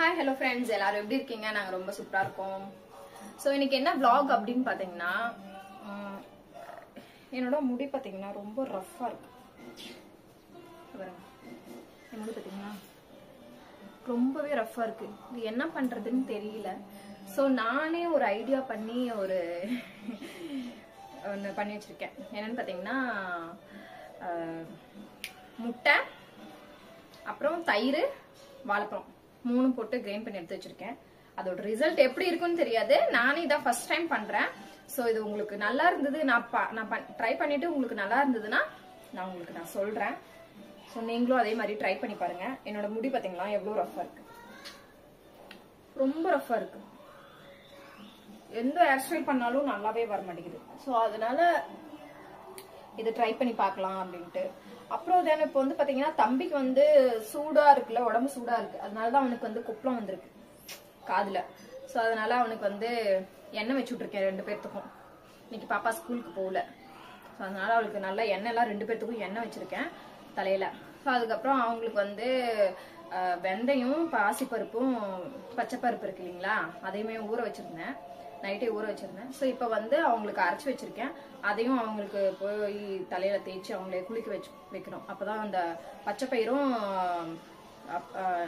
Hi hello friends, எல்லாரும் எப்படி இருக்கீங்க? நாங்க ரொம்ப சூப்பரா இருக்கோம். ஸோ இன்னைக்கு என்ன vlog அப்படின்னு பாத்தீங்கன்னா, என்னோட முடி பாத்தீங்கன்னா ரொம்ப ரஃப்பா இருக்கு. என் முடி பாத்தீங்கன்னா ரொம்பவே ரஃப்பா இருக்கு. இது என்ன பண்றதுன்னு தெரியல. ஸோ நானே ஒரு ஐடியா பண்ணி ஒன்று பண்ணி வச்சிருக்கேன். என்னன்னு பாத்தீங்கன்னா, முட்டை, அப்புறம் தயிர், வாழைப்பழம் 3 போட்டு கிரைண்ட் பண்ணி எடுத்து வச்சிருக்கேன். அதோட ரிசல்ட் எப்படி இருக்குன்னு தெரியாது. நானே இதான் ஃபர்ஸ்ட் டைம் பண்றேன். ஸோ இது உங்களுக்கு நல்லா இருந்தது, நான் ட்ரை பண்ணிட்டு உங்களுக்கு நல்லா இருந்ததுன்னா நான் உங்களுக்கு சொல்றேன். ஸோ நீங்களும் அதே மாதிரி ட்ரை பண்ணி பாருங்க. என்னோட முடி பாத்தீங்களா எவ்வளவு ரஃப்பா இருக்கு, ரொம்ப ரஃப்பா இருக்கு. எந்த ஹேர் ஸ்டைல் பண்ணாலும் நல்லாவே வர மாட்டேங்குது. ஸோ அதனால இதை ட்ரை பண்ணி பார்க்கலாம் அப்படின்ட்டு. அப்புறம் இப்போ வந்து பாத்தீங்கன்னா, தம்பிக்கு வந்து சூடா இருக்குல்ல, உடம்பு சூடா இருக்கு. அதனாலதான் அவனுக்கு வந்து கொப்பளம் வந்திருக்கு காதுல. சோ அதனால அவனுக்கு வந்து எண்ணெய் வச்சு விட்டுருக்கேன் 2 பேர்த்துக்கும். இன்னைக்கு பாப்பா ஸ்கூலுக்கு போகல. ஸோ அதனால அவளுக்கு நல்ல எண்ணெய் எல்லாம் 2 பேர்த்துக்கும் எண்ணெய் வச்சிருக்கேன் தலையில. ஸோ அதுக்கப்புறம் அவங்களுக்கு வந்து வெந்தயம், பாசிப்பருப்பும், பச்சைப்பருப்பு இருக்கு இல்லைங்களா, அதையுமே ஊற வச்சிருந்தேன். நைட்டே ஊற வச்சிருந்தேன். ஸோ இப்போ வந்து அவங்களுக்கு அரைச்சி வச்சிருக்கேன். அதையும் அவங்களுக்கு போய் தலையில தேய்ச்சி அவங்களே குளிக்க வைக்கணும். அப்பதான் அந்த பச்சை பயிரும்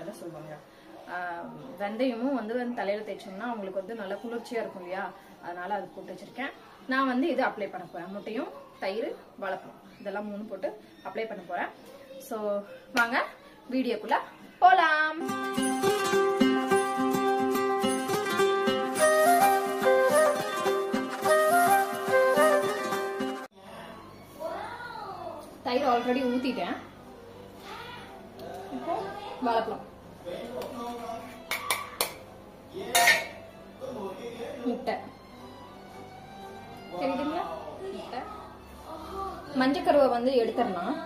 என்ன சொல்லுவாங்க, வெந்தயமும் வந்து தலையில தேய்ச்சோம்னா அவங்களுக்கு வந்து நல்லா குளிர்ச்சியா இருக்கும் இல்லையா, அதனால அது போட்டு வச்சிருக்கேன். நான் வந்து இது அப்ளை பண்ண போறேன். முட்டையும், தயிர், வாழைப்பழம் இதெல்லாம் 3 போட்டு அப்ளை பண்ண போறேன். ஸோ வாங்க வீடியோக்குள்ள போலாம். தயிர் ஆல்ரெடி ஊத்திட்டேன். இப்போ வாழைப்பழம், முட்டை தெரியுதுங்களா, முட்டை, மஞ்சக்கருவை வந்து எடுத்துடலாம்.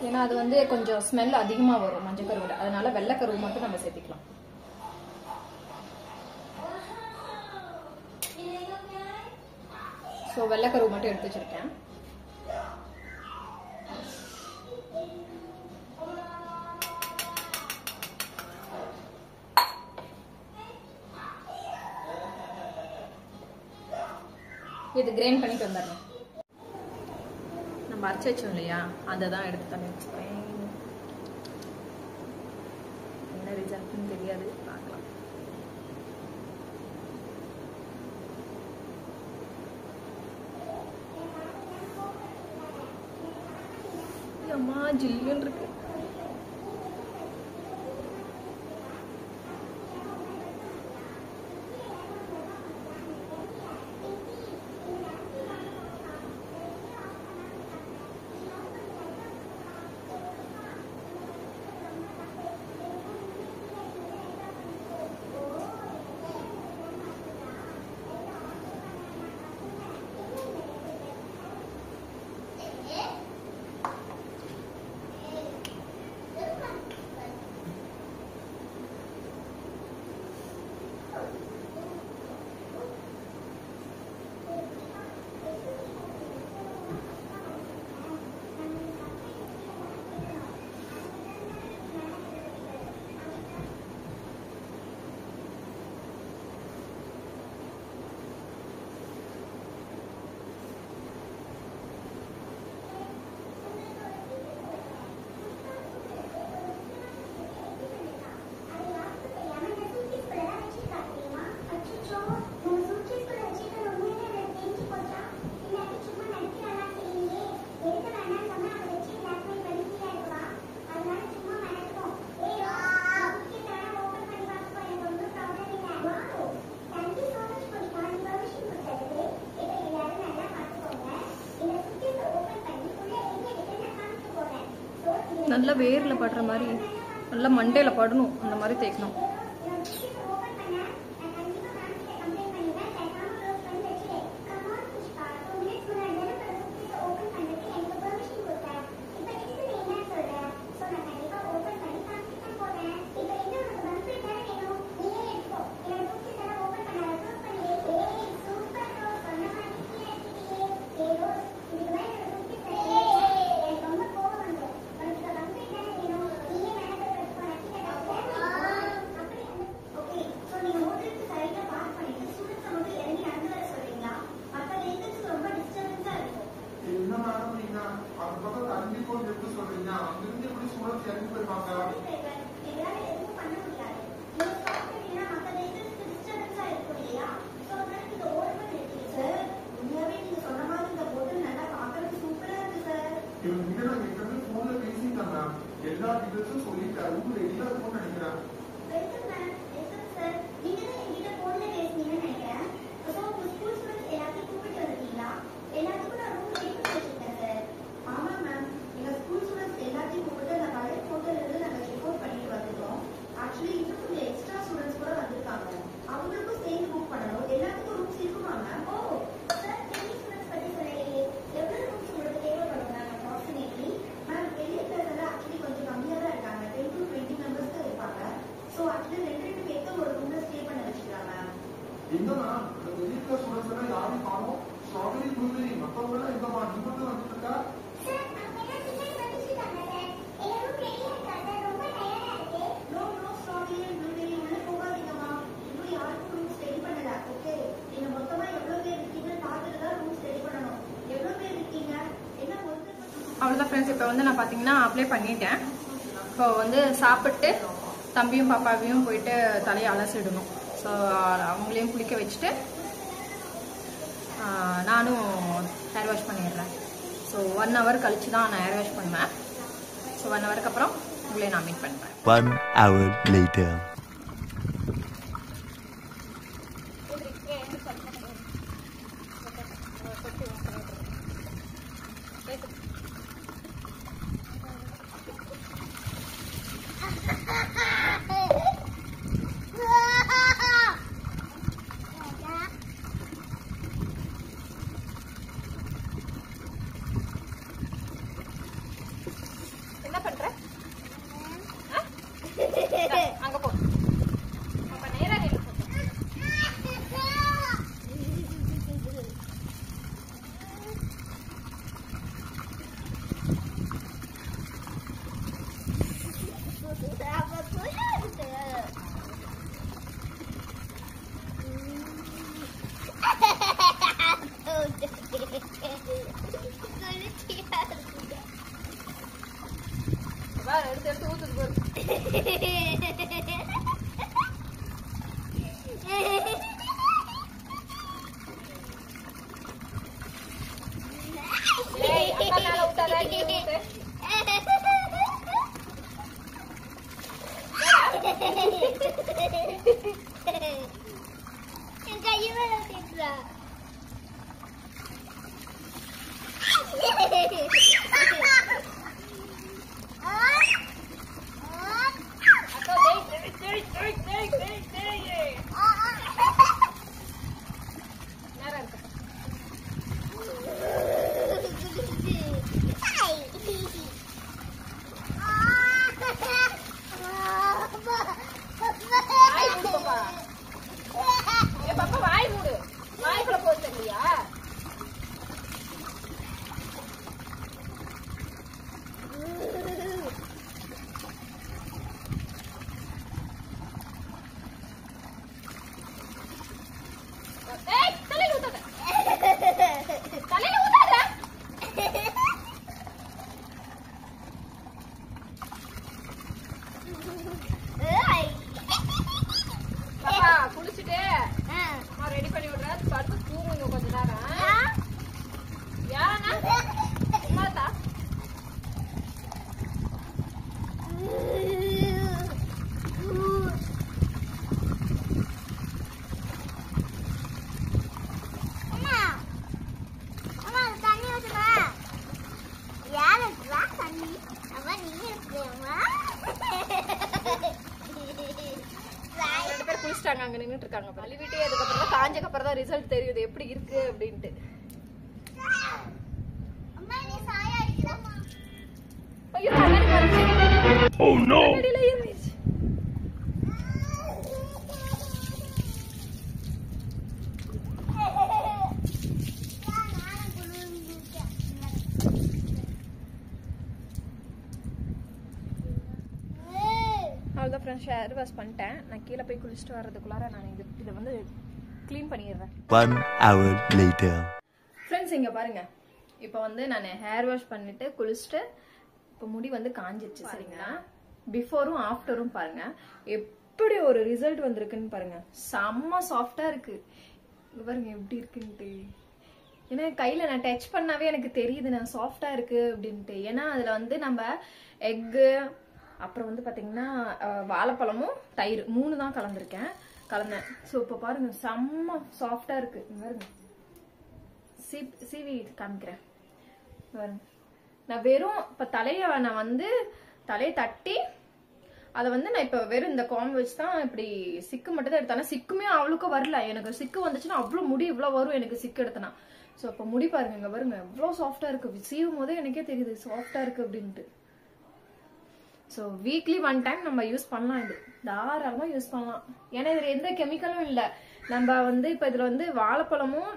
ஏன்னா அது வந்து கொஞ்சம் ஸ்மெல் அதிகமா வரும் மஞ்சக்கருவுல. அதனால வெள்ளைக்கருவு மட்டும் நம்ம சேர்த்துக்கலாம். ஸோ வெள்ளைக்கருவு மட்டும் எடுத்து வச்சிருக்கேன். இது கிரைண்ட் பண்ணிட்டு வந்துடணும். நம்ம அரைச்சி வச்சோம் இல்லையா, அதை தான் எடுத்து பண்ணி வச்சுக்கிறேன். என்ன ரிசல்ட்னு தெரியாது, பார்க்கலாம். அம்மா ஜில்லுன்னு இருக்கு. நல்லா வேர்ல படுற மாதிரி, நல்லா மண்டையில படணும், அந்த மாதிரி தேய்க்கணும். தெரிஞ்சு போயிருவாங்க. இவங்க நான் ஏற்கனவே போன்ல பேசிட்டேன் மேம். எல்லா டீட்டெயில்ஸும் சொல்லிட்டேன். ரூம் ரெடியா இருக்கும்னு நினைக்கிறேன். எங்கம்மா இந்த வெளியில சுரசனா யாரும் காணோம். ஸ்ட்ராபெரி ப்ளூபெரி மத்தவங்க எல்லாம் எங்கம்மா? நீ மட்டும் வந்துட்டு இருக்கா? அவ்வளோதான் ஃப்ரெண்ட்ஸ். இப்போ வந்து நான் பார்த்தீங்கன்னா அப்ளை பண்ணிட்டேன். இப்போ வந்து சாப்பிட்டு தம்பியும் பாப்பாவையும் போயிட்டு தலையை அலசிடணும். ஸோ அவங்களையும் குளிக்க வச்சுட்டு நானும் ஹேர் வாஷ் பண்ணிடுறேன். ஸோ 1 hour கழிச்சு தான் நான் ஹேர் வாஷ் பண்ணுவேன். ஸோ 1 hourக்கு அப்புறம் உங்களையும் நான் மீட் பண்ணுவேன். 1 hour later. என்ன பண்ற? அங்க போ. அப்ப நேரா நில்லு. எடுத்து ஊத்துது போது. அங்க நின்னுட்டு இருக்காங்க. கழுவிட்டு அதுக்கப்புறம் தான் காஞ்சக்கு அப்புறம் தான் ரிசல்ட் தெரியுது எப்படி இருக்கு அப்படின்ட்டு. ஐயோ கண்ணாடி வந்துச்சு. Oh no. கண்ணாடில ஏறிச்சு. அவ்வளோதான் ஃப்ரெண்ட்ஸ், ஹேர் வாஷ் பண்ணிட்டேன். நான் கீழே போய் குளிச்சுட்டு வர்றதுக்குள்ளார நான் இதை வந்து க்ளீன் பண்ணிடுறேன். 1 hour later. ஃப்ரெண்ட்ஸ் இங்கே பாருங்க, இப்போ வந்து நான் ஹேர் வாஷ் பண்ணிட்டு குளிச்சுட்டு இப்போ முடி வந்து காஞ்சிருச்சு சரிங்களா. பிஃபோரும் ஆஃப்டரும் பாருங்க எப்படி ஒரு ரிசல்ட் வந்திருக்குன்னு பாருங்க. செம்ம சாஃப்டா இருக்கு பாருங்க எப்படி இருக்குன்ட்டு. ஏன்னா கையில நான் டச் பண்ணாவே எனக்கு தெரியுது நான் சாஃப்டா இருக்கு அப்படின்ட்டு. ஏன்னா அதுல வந்து நம்ம எக்கு அப்புறம் வந்து பாத்தீங்கன்னா வாழைப்பழமும் தயிர் 3 தான் கலந்தேன். ஸோ இப்போ பாருங்க செம்ம சாஃப்டா இருக்கு பாருங்க. சீவி காமிக்கிறேன் பாருங்க. நான் வெறும் இப்ப நான் வந்து தலையை தட்டி அதை வந்து நான் இப்ப வெறும் இந்த காம்பு வச்சு தான் இப்படி சிக்கு மட்டும் தான் எடுத்தேன். சிக்குமே அவ்வளோக்கும் வரல. எனக்கு சிக்கு வந்துச்சுன்னா அவ்வளவு முடி இவ்வளவு வரும் எனக்கு சிக்கு எடுத்தனா. ஸோ அப்ப முடி பாருங்க இங்க பாருங்க எவ்வளவு சாஃப்டா இருக்கு. சீவும் போதே எனக்கே தெரியுது சாஃப்டா இருக்கு அப்படின்ட்டு. ஸோ வீக்லி 1 டைம் நம்ம யூஸ் பண்ணலாம். இது தாராளமா யூஸ் பண்ணலாம். ஏன்னா இதுல எந்த கெமிக்கலும் இல்லை. நம்ம வந்து இப்ப இதுல வந்து வாழைப்பழமும்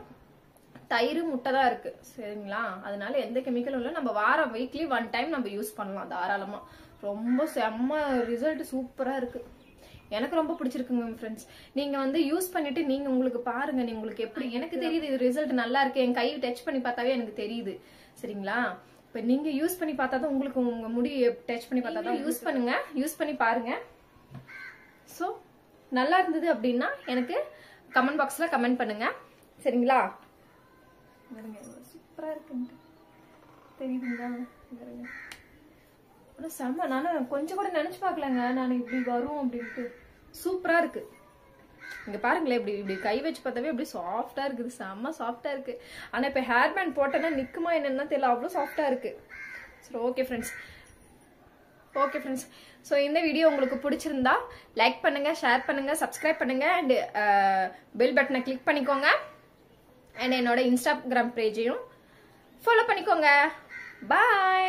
தயிர் முட்டை தான் இருக்கு சரிங்களா. அதனால எந்த கெமிக்கலும் இல்லை. நம்ம வீக்லி 1 டைம் நம்ம யூஸ் பண்ணலாம் தாராளமா. ரொம்ப செம்ம ரிசல்ட் சூப்பரா இருக்கு. எனக்கு ரொம்ப பிடிச்சிருக்குங்க ஃப்ரெண்ட்ஸ். நீங்க வந்து யூஸ் பண்ணிட்டு நீங்க உங்களுக்கு பாருங்க. நீங்க உங்களுக்கு எப்படி எனக்கு தெரியுது இது ரிசல்ட் நல்லா இருக்கு. என் கை டச் பண்ணி பார்த்தாவே எனக்கு தெரியுது சரிங்களா. இப்ப நீங்க யூஸ் பண்ணி பார்த்தா தான் உங்களுக்கு உங்க முடி டச் பண்ணி பார்த்தா தான் யூஸ் பண்ணுங்க. யூஸ் பண்ணி பாருங்க. சோ நல்லா இருந்தது அப்படின்னா எனக்கு கமெண்ட் பாக்ஸ்ல கமெண்ட் பண்ணுங்க சரிங்களா. சூப்பரா இருக்கு தெரியுதுங்களா. செம்ம. நானும் கொஞ்சம் கூட நினைச்சு பாக்கலங்க நான் இப்படி வரும் அப்படின்ட்டு. சூப்பரா இருக்கு. இங்க பாருங்களேன் இப்படி இப்படி கை வச்சு பார்த்தாவே அப்படி சாஃப்டா இருக்குது. செம்ம சாஃப்டா இருக்கு. ஆனா இப்ப ஹேர் பேண்ட் போட்டேன்னா நிக்குமா என்னன்னா தெரியல. அவ்வளவு சாஃப்டா இருக்கு. சரி ஓகே ஃப்ரெண்ட்ஸ். ஸோ இந்த வீடியோ உங்களுக்கு பிடிச்சிருந்தா லைக் பண்ணுங்க, ஷேர் பண்ணுங்க, சப்ஸ்கிரைப் பண்ணுங்க அண்ட் பெல் பட்டனை கிளிக் பண்ணிக்கோங்க. அண்ட் என்னோட இன்ஸ்டாகிராம் பேஜையும் ஃபாலோ பண்ணிக்கோங்க. பாய்.